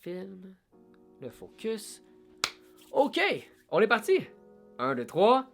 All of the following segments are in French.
film, le focus. OK, on est parti. 1, 2, 3.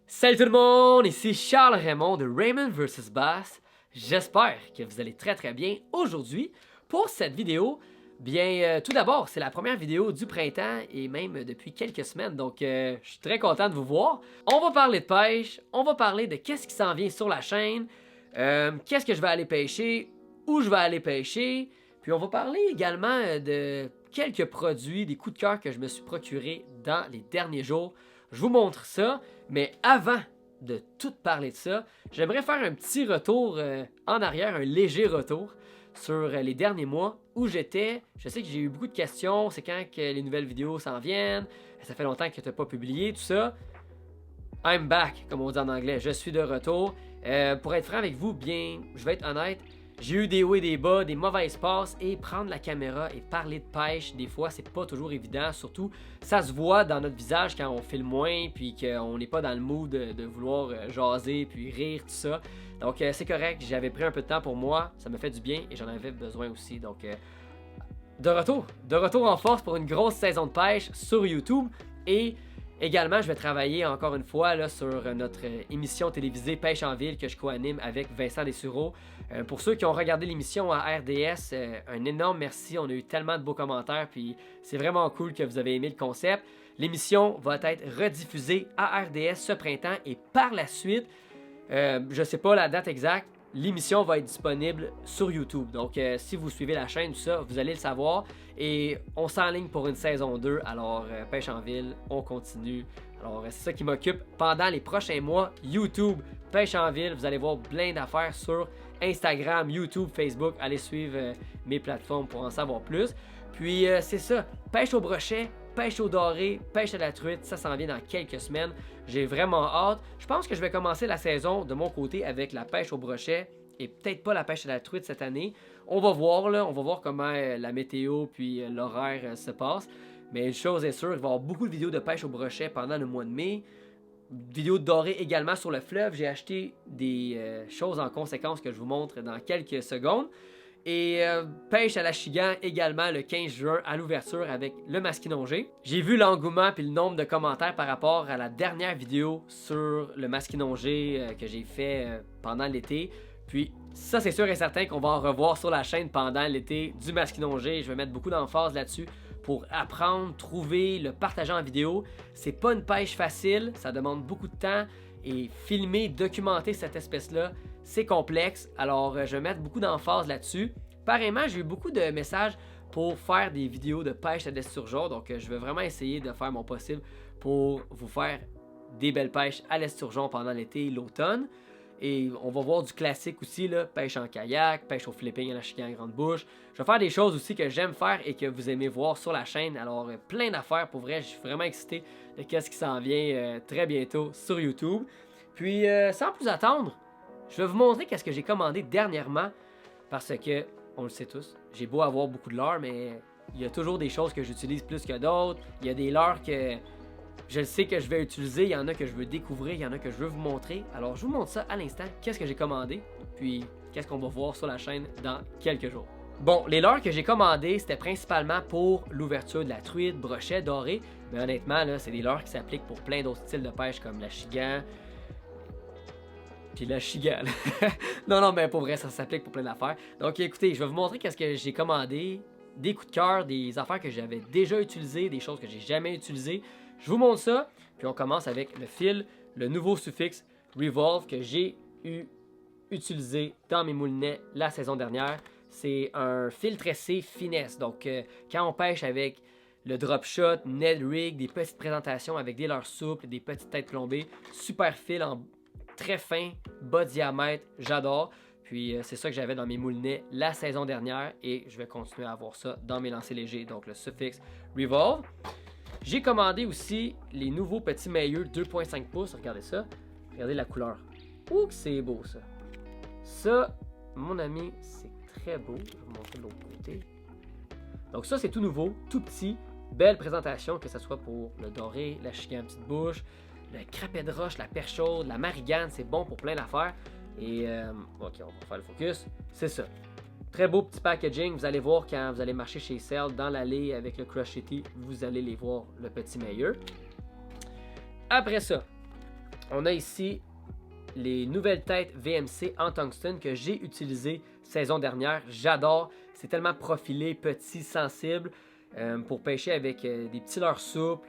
Salut tout le monde, ici Charles Raymond de Raymond vs Bass. J'espère que vous allez très très bien aujourd'hui. Pour cette vidéo, bien tout d'abord, c'est la première vidéo du printemps et même depuis quelques semaines, donc je suis très content de vous voir. On va parler de pêche, on va parler de qu'est-ce qui s'en vient sur la chaîne, qu'est-ce que je vais aller pêcher, où je vais aller pêcher, puis on va parler également de quelques produits, des coups de cœur que je me suis procurés dans les derniers jours. Je vous montre ça, mais avant de tout parler de ça, j'aimerais faire un petit retour en arrière, un léger retour sur les derniers mois où j'étais. Je sais que j'ai eu beaucoup de questions, c'est quand que les nouvelles vidéos s'en viennent, ça fait longtemps que tu n'as pas publié, tout ça. I'm back, comme on dit en anglais, je suis de retour. Pour être franc avec vous, bien, je vais être honnête, j'ai eu des hauts et des bas, des mauvaises passes, et prendre la caméra et parler de pêche, des fois, c'est pas toujours évident. Surtout, ça se voit dans notre visage quand on filme moins, puis qu'on n'est pas dans le mood de vouloir jaser, puis rire, tout ça. Donc, c'est correct, j'avais pris un peu de temps pour moi, ça me fait du bien, et j'en avais besoin aussi. Donc, de retour en force pour une grosse saison de pêche sur YouTube, et également, je vais travailler encore une fois là, sur notre émission télévisée Pêche en ville que je co-anime avec Vincent Dessureau. Pour ceux qui ont regardé l'émission à RDS, un énorme merci. On a eu tellement de beaux commentaires, puis c'est vraiment cool que vous avez aimé le concept. L'émission va être rediffusée à RDS ce printemps et par la suite, je ne sais pas la date exacte, l'émission va être disponible sur YouTube. Donc, si vous suivez la chaîne, tout ça, vous allez le savoir. Et on s'enligne pour une saison 2. Alors, Pêche en ville, on continue. Alors, c'est ça qui m'occupe pendant les prochains mois. YouTube, Pêche en ville. Vous allez voir plein d'affaires sur Instagram, YouTube, Facebook. Allez suivre mes plateformes pour en savoir plus. Puis, c'est ça. Pêche au brochet, pêche au doré, pêche à la truite. Ça s'en vient dans quelques semaines. J'ai vraiment hâte. Je pense que je vais commencer la saison de mon côté avec la pêche au brochet et peut-être pas la pêche à la truite cette année. On va voir là, on va voir comment la météo puis l'horaire se passe. Mais une chose est sûre, il va y avoir beaucoup de vidéos de pêche au brochet pendant le mois de mai. Vidéos de doré également sur le fleuve. J'ai acheté des choses en conséquence que je vous montre dans quelques secondes. Et pêche à la Chigan également le 15 juin à l'ouverture avec le masquinongé. J'ai vu l'engouement puis le nombre de commentaires par rapport à la dernière vidéo sur le masquinongé que j'ai fait pendant l'été. Puis ça, c'est sûr et certain qu'on va en revoir sur la chaîne pendant l'été du masquinongé. Je vais mettre beaucoup d'emphase là-dessus pour apprendre, trouver, le partager en vidéo. C'est pas une pêche facile, ça demande beaucoup de temps. Et filmer, documenter cette espèce-là, c'est complexe. Alors, je vais mettre beaucoup d'emphase là-dessus. Pareillement, j'ai eu beaucoup de messages pour faire des vidéos de pêche à l'esturgeon. Donc, je vais vraiment essayer de faire mon possible pour vous faire des belles pêches à l'esturgeon pendant l'été et l'automne. Et on va voir du classique aussi, là, pêche en kayak, pêche au flipping à la Chigan grande bouche. Je vais faire des choses aussi que j'aime faire et que vous aimez voir sur la chaîne. Alors, plein d'affaires pour vrai. Je suis vraiment excité de ce qui s'en vient très bientôt sur YouTube. Puis, sans plus attendre, je vais vous montrer qu'est-ce que j'ai commandé dernièrement. Parce que, on le sait tous, j'ai beau avoir beaucoup de leurres, mais il y a toujours des choses que j'utilise plus que d'autres. Il y a des leurres que je sais que je vais utiliser, il y en a que je veux découvrir, il y en a que je veux vous montrer. Alors, je vous montre ça à l'instant, qu'est-ce que j'ai commandé, puis qu'est-ce qu'on va voir sur la chaîne dans quelques jours. Bon, les leurres que j'ai commandés, c'était principalement pour l'ouverture de la truite, brochet, doré. Mais honnêtement, là, c'est des leurres qui s'appliquent pour plein d'autres styles de pêche comme la Chigan. Puis la Chigan. non, mais pour vrai, ça s'applique pour plein d'affaires. Donc, écoutez, je vais vous montrer qu'est-ce que j'ai commandé, des coups de cœur, des affaires que j'avais déjà utilisées, des choses que j'ai jamais utilisées. Je vous montre ça, puis on commence avec le fil, le nouveau suffixe Revolve que j'ai utilisé dans mes moulinets la saison dernière. C'est un fil tressé finesse, donc quand on pêche avec le drop shot, Ned Rig, des petites présentations avec des leurres souples, des petites têtes plombées, super fil en très fin, bas diamètre, j'adore. Puis c'est ça que j'avais dans mes moulinets la saison dernière et je vais continuer à avoir ça dans mes lancers légers, donc le suffixe Revolve. J'ai commandé aussi les nouveaux petits mailleux 2.5 pouces. Regardez ça. Regardez la couleur. Ouh, c'est beau ça. Ça, mon ami, c'est très beau. Je vais vous montrer de l'autre côté. Donc ça, c'est tout nouveau, tout petit. Belle présentation, que ce soit pour le doré, la Chigan petite bouche, le crapet de roche, la perche chaude, la marigane. C'est bon pour plein d'affaires. Et, ok, on va faire le focus. C'est ça. Très beau petit packaging. Vous allez voir quand vous allez marcher chez Cell dans l'allée avec le Crush City, vous allez les voir, le petit meilleur. Après ça, on a ici les nouvelles têtes VMC en tungstène que j'ai utilisées saison dernière. J'adore. C'est tellement profilé, petit, sensible pour pêcher avec des petits leurres souples,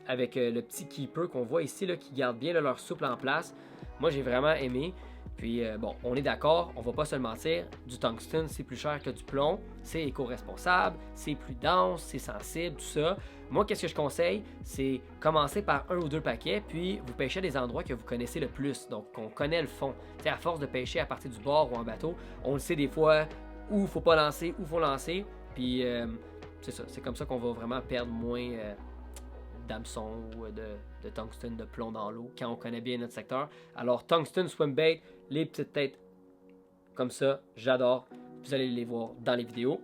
avec le petit keeper qu'on voit ici là, qui garde bien le leurre souple en place. Moi, j'ai vraiment aimé. Puis, bon, on est d'accord, on va pas se le mentir, du tungstène, c'est plus cher que du plomb, c'est éco-responsable, c'est plus dense, c'est sensible, tout ça. Moi, qu'est-ce que je conseille? C'est commencer par 1 ou 2 paquets, puis vous pêchez à des endroits que vous connaissez le plus, donc on connaît le fond. T'sais, à force de pêcher à partir du bord ou en bateau, on le sait des fois où faut pas lancer, où faut lancer, puis c'est ça, c'est comme ça qu'on va vraiment perdre moins d'hameçon ou de tungstène, de plomb dans l'eau, quand on connaît bien notre secteur. Alors, tungstène, swim bait, les petites têtes comme ça, j'adore. Vous allez les voir dans les vidéos.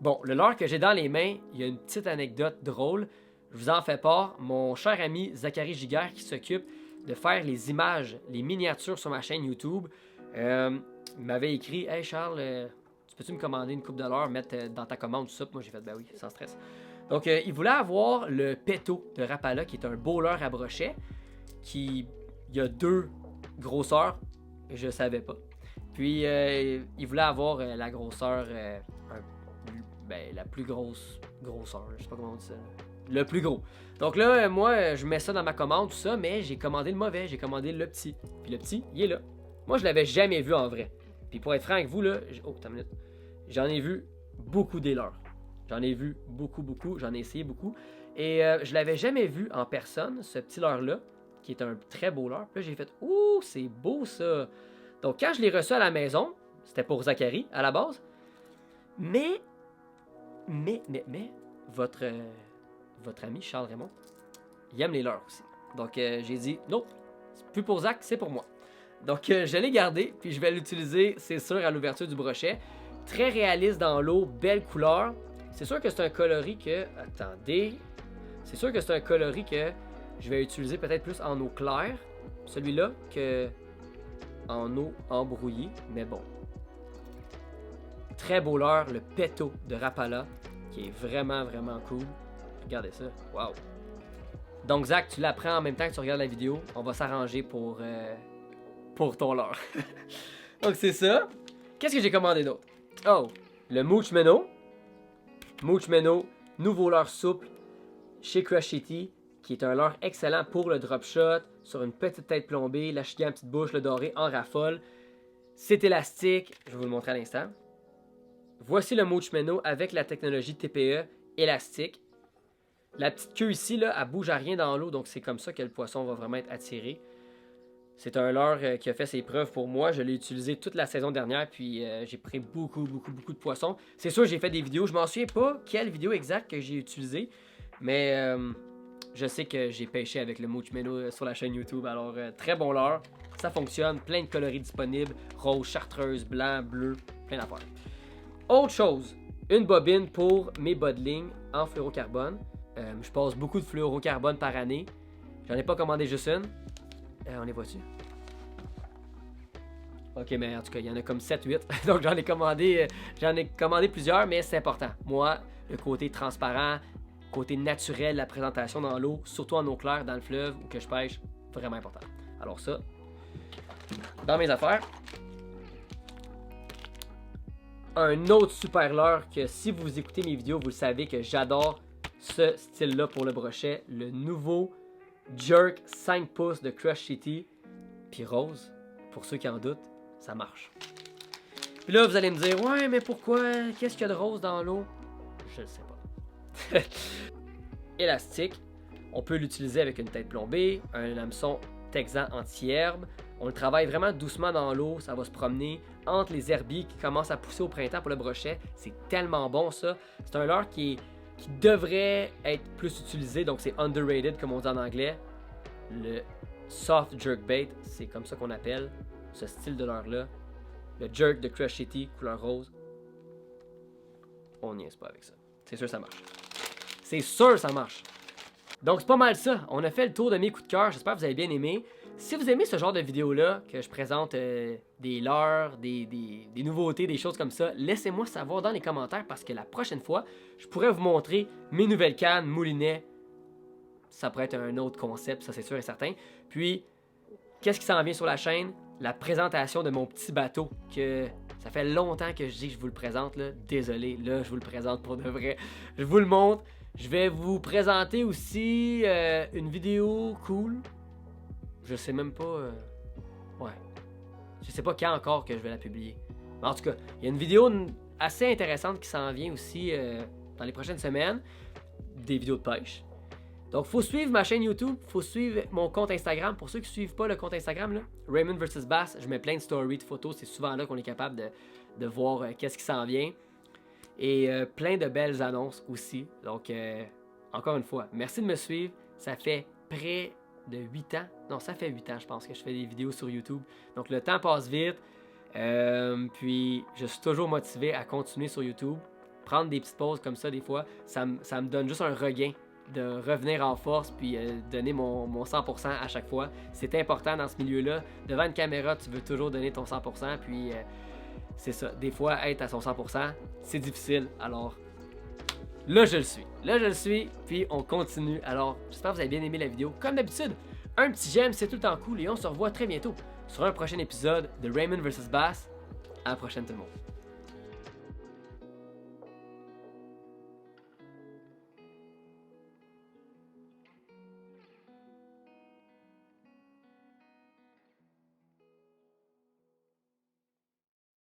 Bon, le leurre que j'ai dans les mains, il y a une petite anecdote drôle. Je vous en fais part. Mon cher ami Zachary Giguère qui s'occupe de faire les images, les miniatures sur ma chaîne YouTube, il m'avait écrit « Hey Charles, tu peux-tu me commander une coupe de leurre, mettre dans ta commande, tout ça? » Moi j'ai fait « Ben oui, sans stress. » Donc, il voulait avoir le Peto de Rapala, qui est un beau leurre à brochet, qui il y a 2 grosseurs, je savais pas. Puis, il voulait avoir la grosseur, la plus grosseur, je sais pas comment on dit ça, le plus gros. Donc là, moi, je mets ça dans ma commande, tout ça, mais j'ai commandé le mauvais, j'ai commandé le petit. Puis le petit, il est là. Moi, je l'avais jamais vu en vrai. Puis pour être franc avec vous, là, attends une minute, j'en ai vu beaucoup des leurres. J'en ai vu beaucoup, j'en ai essayé beaucoup. Et je l'avais jamais vu en personne, ce petit leurre-là, qui est un très beau leurre. Puis là, j'ai fait « Ouh, c'est beau ça! » Donc quand je l'ai reçu à la maison, c'était pour Zachary à la base. Mais, votre ami Charles Raymond, il aime les leurres aussi. Donc j'ai dit « Non, c'est plus pour Zach, c'est pour moi. » Donc je l'ai gardé, puis je vais l'utiliser, c'est sûr, à l'ouverture du brochet. Très réaliste dans l'eau, belle couleur. C'est sûr que c'est un coloris que... Attendez. C'est sûr que c'est un coloris que je vais utiliser peut-être plus en eau claire. Celui-là que en eau embrouillée. Mais bon. Très beau leurre, le Peto de Rapala, qui est vraiment, vraiment cool. Regardez ça. Wow. Donc Zach, tu l'apprends en même temps que tu regardes la vidéo. On va s'arranger pour ton leurre. Donc c'est ça. Qu'est-ce que j'ai commandé d'autre? Oh, le Mooch Minnow. Mooch Minnow, nouveau leurre souple chez Crush City, qui est un leurre excellent pour le drop shot, sur une petite tête plombée, la chigan petite bouche, le doré en raffole. C'est élastique, je vais vous le montrer à l'instant. Voici le Mooch Minnow avec la technologie TPE élastique. La petite queue ici, là, elle bouge à rien dans l'eau, donc c'est comme ça que le poisson va vraiment être attiré. C'est un leurre qui a fait ses preuves pour moi. Je l'ai utilisé toute la saison dernière, puis j'ai pris beaucoup de poissons. C'est sûr, j'ai fait des vidéos. Je m'en souviens pas quelle vidéo exacte que j'ai utilisée, mais je sais que j'ai pêché avec le Mooch Minnow sur la chaîne YouTube. Alors, très bon leurre. Ça fonctionne. Plein de coloris disponibles. Rose, chartreuse, blanc, bleu, plein d'affaires. Autre chose, une bobine pour mes bas de ligne en fluorocarbone. Je passe beaucoup de fluorocarbone par année. J'en ai pas commandé juste une. On les voit-tu? Ok, mais en tout cas, il y en a comme 7-8. Donc j'en ai commandé plusieurs, mais c'est important. Moi, le côté transparent, côté naturel, la présentation dans l'eau, surtout en eau claire, dans le fleuve ou que je pêche, vraiment important. Alors ça, dans mes affaires. Un autre super leurre que si vous écoutez mes vidéos, vous le savez que j'adore ce style-là pour le brochet. Le nouveau Jerk 5 pouces de Crush City. Puis rose, pour ceux qui en doutent, ça marche. Puis là, vous allez me dire, ouais, mais pourquoi? Qu'est-ce qu'il y a de rose dans l'eau? Je ne sais pas. Élastique. On peut l'utiliser avec une tête plombée, un hameçon texan anti-herbe. On le travaille vraiment doucement dans l'eau, ça va se promener entre les herbiers qui commencent à pousser au printemps pour le brochet. C'est tellement bon ça. C'est un leurre qui devrait être plus utilisé, donc c'est underrated comme on dit en anglais. Le soft jerkbait, c'est comme ça qu'on appelle ce style de leurre-là. Le jerk de Crush City, couleur rose. On n'y est pas avec ça. C'est sûr ça marche. C'est sûr ça marche. Donc c'est pas mal ça. On a fait le tour de mes coups de cœur. J'espère que vous avez bien aimé. Si vous aimez ce genre de vidéo-là, que je présente des leurres, des nouveautés, des choses comme ça, laissez-moi savoir dans les commentaires parce que la prochaine fois, je pourrais vous montrer mes nouvelles cannes, moulinets. Ça pourrait être un autre concept, ça c'est sûr et certain. Puis, qu'est-ce qui s'en vient sur la chaîne? La présentation de mon petit bateau, que ça fait longtemps que je dis que je vous le présente, là. Désolé, là, je vous le présente pour de vrai. Je vous le montre. Je vais vous présenter aussi une vidéo cool. Je sais même pas... Ouais. Je sais pas quand encore que je vais la publier. Mais en tout cas, il y a une vidéo assez intéressante qui s'en vient aussi dans les prochaines semaines. Des vidéos de pêche. Donc, faut suivre ma chaîne YouTube, faut suivre mon compte Instagram. Pour ceux qui ne suivent pas le compte Instagram, là, Raymond vs Bass, je mets plein de stories, de photos. C'est souvent là qu'on est capable de voir qu'est-ce qui s'en vient. Et plein de belles annonces aussi. Donc, encore une fois, merci de me suivre. Ça fait près de 8 ans. Non, ça fait 8 ans, je pense, que je fais des vidéos sur YouTube. Donc, le temps passe vite. Puis, je suis toujours motivé à continuer sur YouTube. Prendre des petites pauses comme ça, des fois, ça me donne juste un regain de revenir en force puis donner mon 100% à chaque fois. C'est important dans ce milieu-là. Devant une caméra, tu veux toujours donner ton 100%. Puis, c'est ça. Des fois, être à son 100%, c'est difficile. Alors, là, je le suis. Là, je le suis. Puis, on continue. Alors, j'espère que vous avez bien aimé la vidéo. Comme d'habitude, un petit j'aime, c'est tout le temps cool. Et on se revoit très bientôt sur un prochain épisode de Raymond vs Bass. À la prochaine, tout le monde.